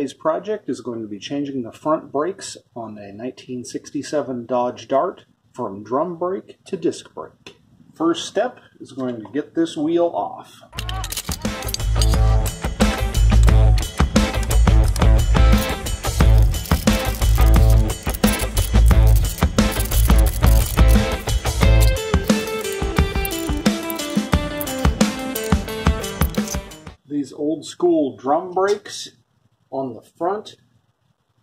Today's project is going to be changing the front brakes on a 1967 Dodge Dart from drum brake to disc brake. First step is going to get this wheel off. These old school drum brakes on the front,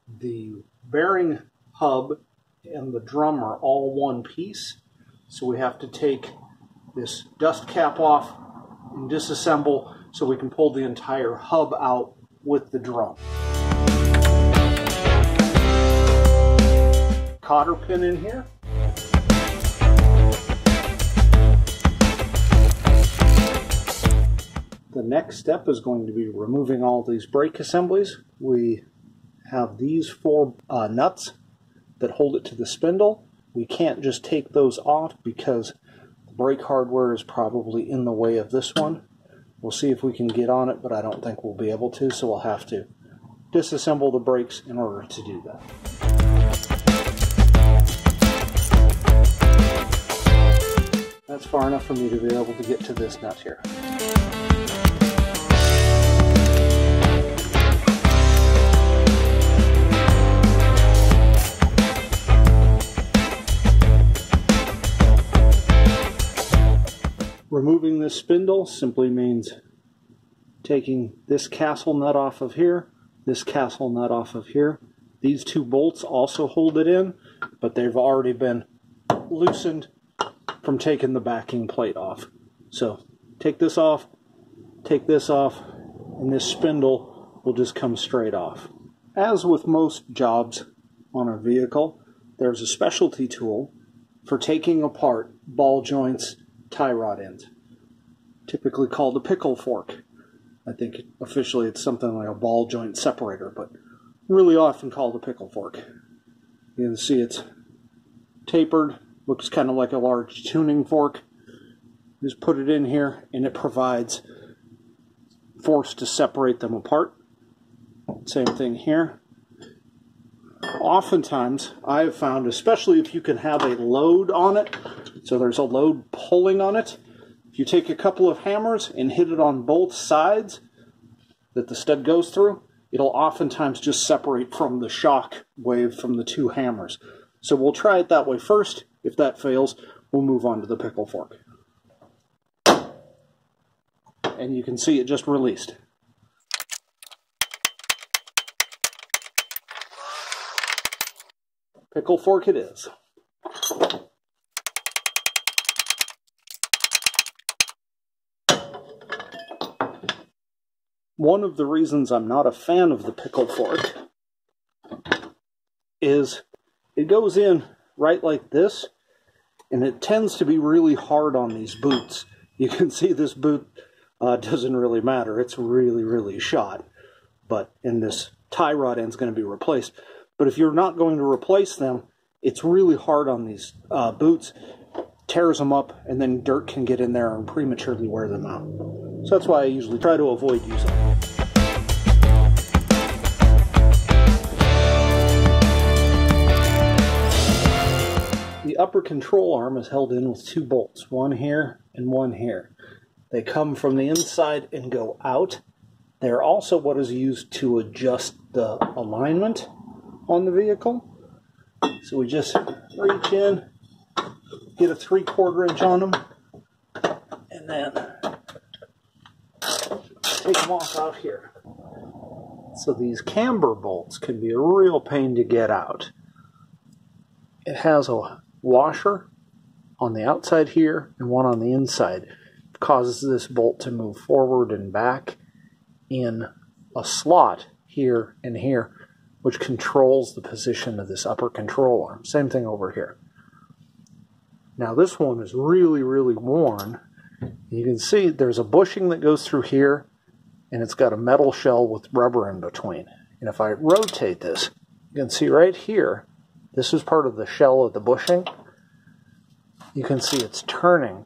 the bearing hub and the drum are all one piece, so we have to take this dust cap off and disassemble so we can pull the entire hub out with the drum. Cotter pin in here. The next step is going to be removing all these brake assemblies. We have these four nuts that hold it to the spindle. We can't just take those off because the brake hardware is probably in the way of this one. We'll see if we can get on it, but I don't think we'll be able to, so we'll have to disassemble the brakes in order to do that. That's far enough for me to be able to get to this nut here. Removing this spindle simply means taking this castle nut off of here, this castle nut off of here. These two bolts also hold it in, but they've already been loosened from taking the backing plate off. So take this off, and this spindle will just come straight off. As with most jobs on a vehicle, there's a specialty tool for taking apart ball joints, tie rod ends, typically called a pickle fork. I think officially it's something like a ball joint separator, but really often called a pickle fork. You can see it's tapered, looks kind of like a large tuning fork. Just put it in here and it provides force to separate them apart. Same thing here. Oftentimes, I've found, especially if you can have a load on it, so there's a load pulling on it, if you take a couple of hammers and hit it on both sides that the stud goes through, it'll oftentimes just separate from the shock wave from the two hammers. So we'll try it that way first. If that fails, we'll move on to the pickle fork. And you can see it just released. Pickle fork it is. One of the reasons I'm not a fan of the pickle fork is it goes in right like this, and it tends to be really hard on these boots. You can see this boot doesn't really matter. It's really, really shot. And this tie rod end is going to be replaced. But if you're not going to replace them, it's really hard on these boots, tears them up, and then dirt can get in there and prematurely wear them out. So that's why I usually try to avoid using them. The upper control arm is held in with two bolts, one here and one here. They come from the inside and go out. They're also what is used to adjust the alignment on the vehicle. So we just reach in, get a 3/4 inch on them, and then take them off out here. So these camber bolts can be a real pain to get out. It has a washer on the outside here and one on the inside. It causes this bolt to move forward and back in a slot here and here, which controls the position of this upper control arm. Same thing over here. Now this one is really, really worn. You can see there's a bushing that goes through here, and it's got a metal shell with rubber in between. And if I rotate this, you can see right here, this is part of the shell of the bushing. You can see it's turning.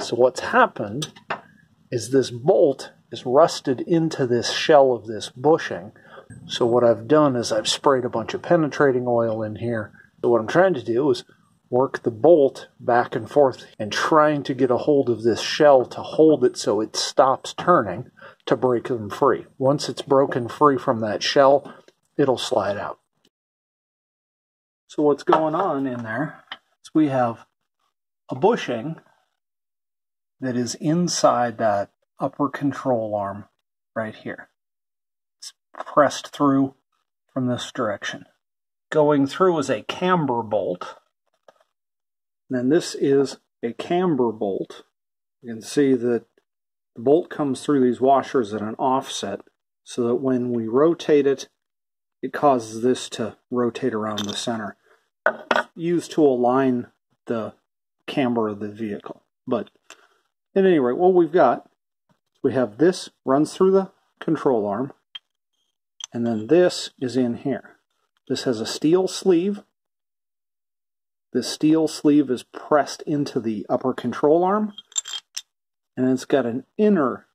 So what's happened is this bolt is rusted into this shell of this bushing. So what I've done is I've sprayed a bunch of penetrating oil in here. So what I'm trying to do is work the bolt back and forth and trying to get a hold of this shell to hold it so it stops turning to break them free. Once it's broken free from that shell, it'll slide out. So what's going on in there is we have a bushing that is inside that upper control arm right here. It's pressed through from this direction. Going through is a camber bolt. Then this is a camber bolt. You can see that the bolt comes through these washers at an offset so that when we rotate it, it causes this to rotate around the center. Used to align the camber of the vehicle. But at any rate, what we've got, we have this runs through the control arm, and then this is in here. This has a steel sleeve. This steel sleeve is pressed into the upper control arm, and it's got an inner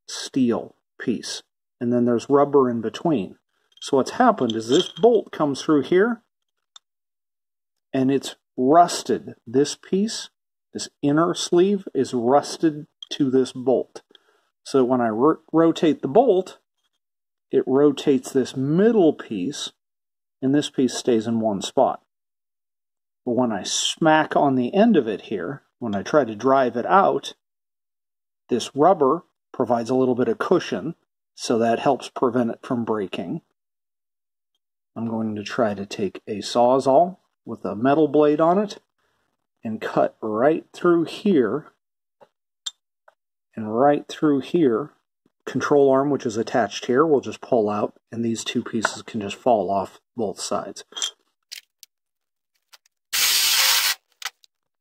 steel piece, and then there's rubber in between. So what's happened is this bolt comes through here, and it's rusted. This piece, this inner sleeve, is rusted to this bolt. So when I rotate the bolt, it rotates this middle piece, and this piece stays in one spot. But when I smack on the end of it here, when I try to drive it out, this rubber provides a little bit of cushion, so that helps prevent it from breaking. I'm going to try to take a Sawzall with a metal blade on it and cut right through here and right through here. Control arm, which is attached here, will just pull out, and these two pieces can just fall off both sides.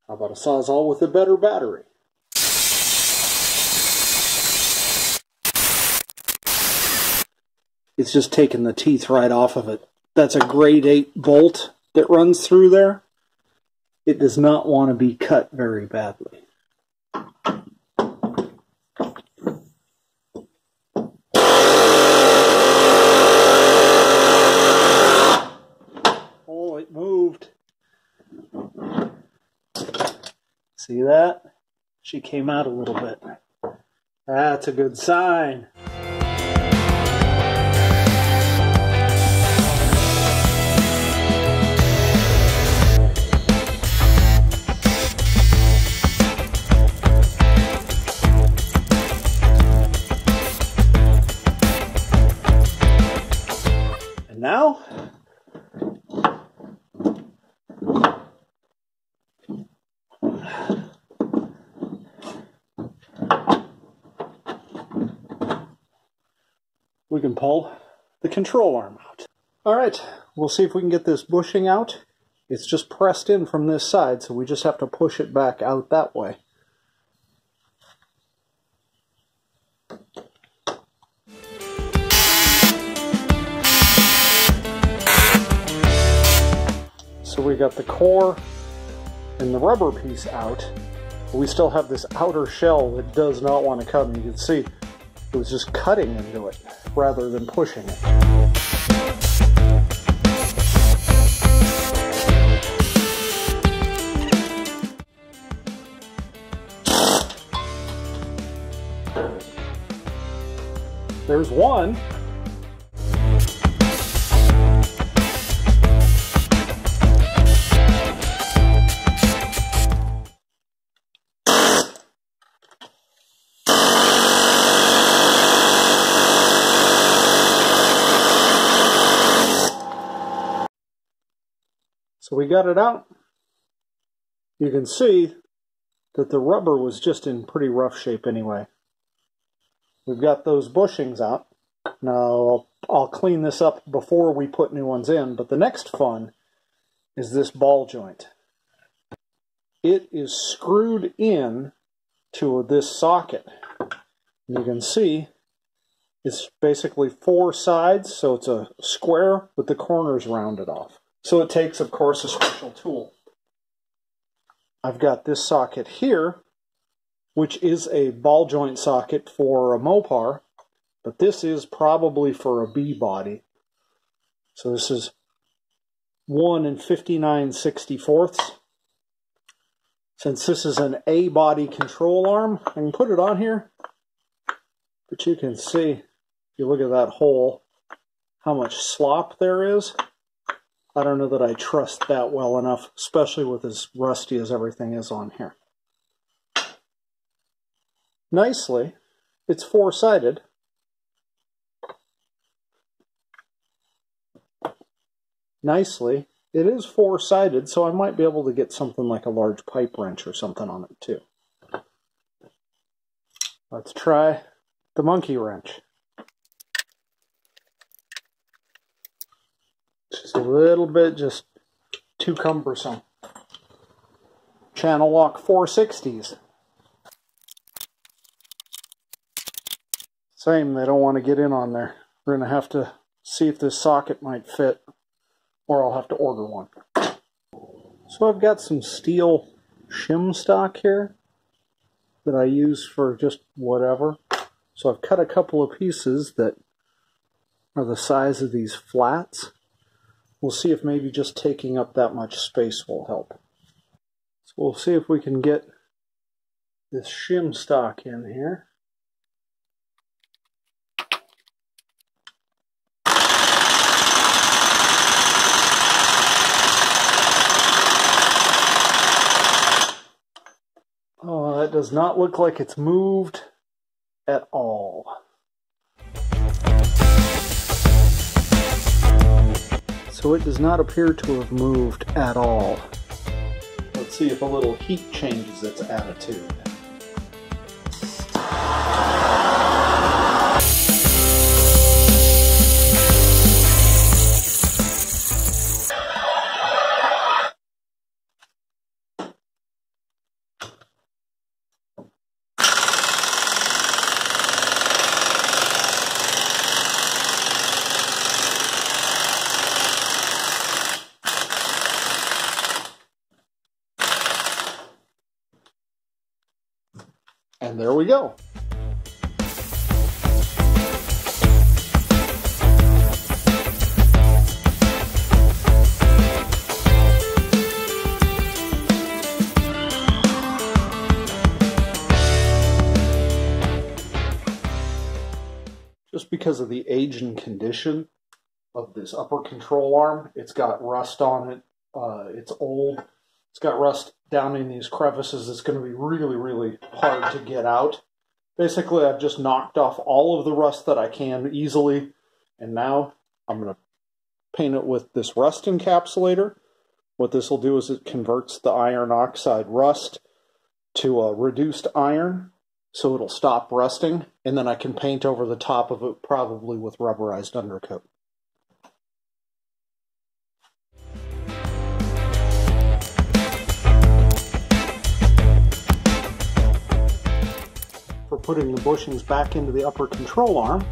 How about a Sawzall with a better battery? It's just taking the teeth right off of it. That's a grade 8 bolt that runs through there. It does not want to be cut very badly. Oh, it moved. See that? She came out a little bit. That's a good sign. And now, we can pull the control arm out. Alright, we'll see if we can get this bushing out. It's just pressed in from this side, so we just have to push it back out that way. So we got the core and the rubber piece out. But we still have this outer shell that does not want to come. You can see it was just cutting into it rather than pushing it. There's one. So we got it out. You can see that the rubber was just in pretty rough shape anyway. We've got those bushings out. Now I'll clean this up before we put new ones in, but the next fun is this ball joint. It is screwed in to this socket. You can see it's basically 4 sides, so it's a square with the corners rounded off. So it takes, of course, a special tool. I've got this socket here, which is a ball joint socket for a Mopar, but this is probably for a B body. So this is 1 59/64. Since this is an A body control arm, I can put it on here, but you can see, if you look at that hole, how much slop there is. I don't know that I trust that well enough, especially with as rusty as everything is on here. Nicely, it's four-sided. Nicely, it is four-sided, so I might be able to get something like a large pipe wrench or something on it too. Let's try the monkey wrench. Just a little bit, just too cumbersome. Channel lock 460s. Same, they don't want to get in on there. We're going to have to see if this socket might fit, or I'll have to order one. So I've got some steel shim stock here that I use for just whatever. So I've cut a couple of pieces that are the size of these flats. We'll see if maybe just taking up that much space will help. So we'll see if we can get this shim stock in here. Oh, that does not look like it's moved at all. So it does not appear to have moved at all. Let's see if a little heat changes its attitude. And there we go. Just because of the age and condition of this upper control arm, it's got rust on it. It's old. It's got rust down in these crevices. It's going to be really, really hard to get out. Basically, I've just knocked off all of the rust that I can easily, and now I'm going to paint it with this rust encapsulator. What this will do is it converts the iron oxide rust to a reduced iron, so it'll stop rusting, and then I can paint over the top of it, probably with rubberized undercoat. For putting the bushings back into the upper control arm,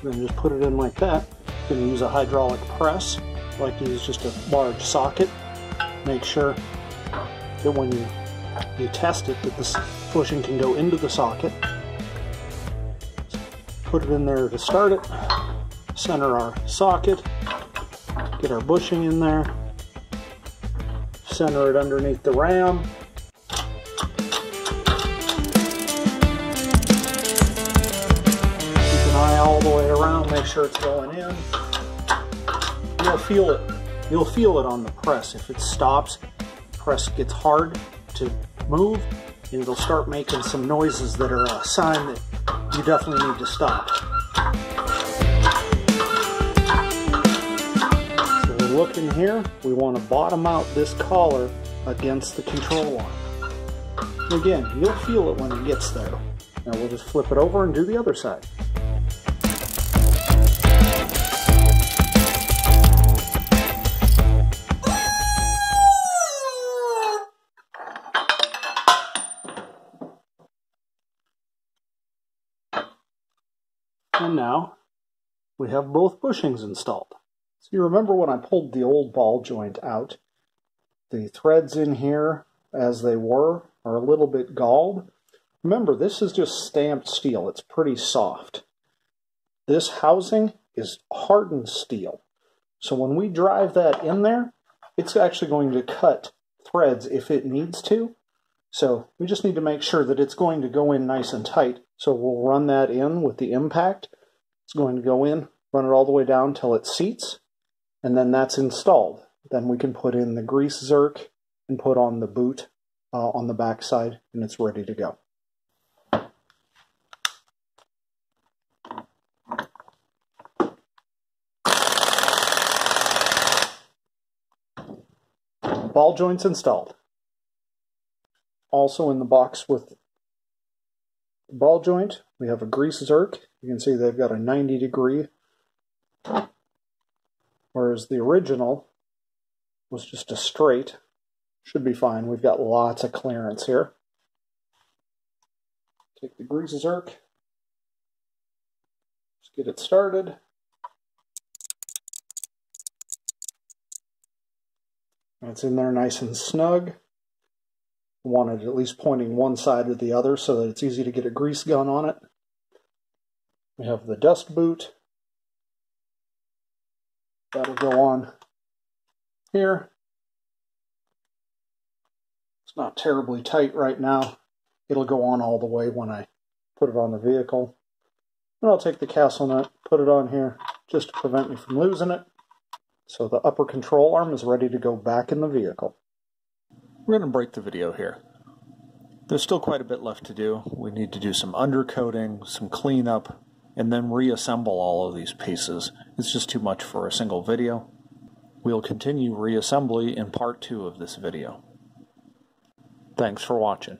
then just put it in like that. I'm going to use a hydraulic press. I like to use just a large socket. Make sure that when you test it, that this bushing can go into the socket. Put it in there to start it. Center our socket. Get our bushing in there. Center it underneath the ram. All the way around, make sure it's going in. You'll feel it. You'll feel it on the press. If it stops, the press gets hard to move, and it'll start making some noises that are a sign that you definitely need to stop. So we look in here. We want to bottom out this collar against the control arm. And again, you'll feel it when it gets there. Now we'll just flip it over and do the other side. And now we have both bushings installed. So you remember when I pulled the old ball joint out, the threads in here, as they were, are a little bit galled. Remember, this is just stamped steel. It's pretty soft. This housing is hardened steel. So when we drive that in there, it's actually going to cut threads if it needs to. So we just need to make sure that it's going to go in nice and tight. So we'll run that in with the impact. It's going to go in, run it all the way down till it seats, and then that's installed. Then we can put in the grease zerk and put on the boot on the back side, and it's ready to go. Ball joints installed. Also in the box with the ball joint, we have a grease zerk. You can see they've got a 90-degree, whereas the original was just a straight. Should be fine. We've got lots of clearance here. Take the grease zerk. Let's get it started. It's in there nice and snug. Want it at least pointing one side or the other so that it's easy to get a grease gun on it. We have the dust boot. That'll go on here. It's not terribly tight right now. It'll go on all the way when I put it on the vehicle. And I'll take the castle nut, put it on here just to prevent me from losing it. So the upper control arm is ready to go back in the vehicle. We're going to break the video here. There's still quite a bit left to do. We need to do some undercoating, some cleanup, and then reassemble all of these pieces. It's just too much for a single video. We'll continue reassembly in part 2 of this video. Thanks for watching.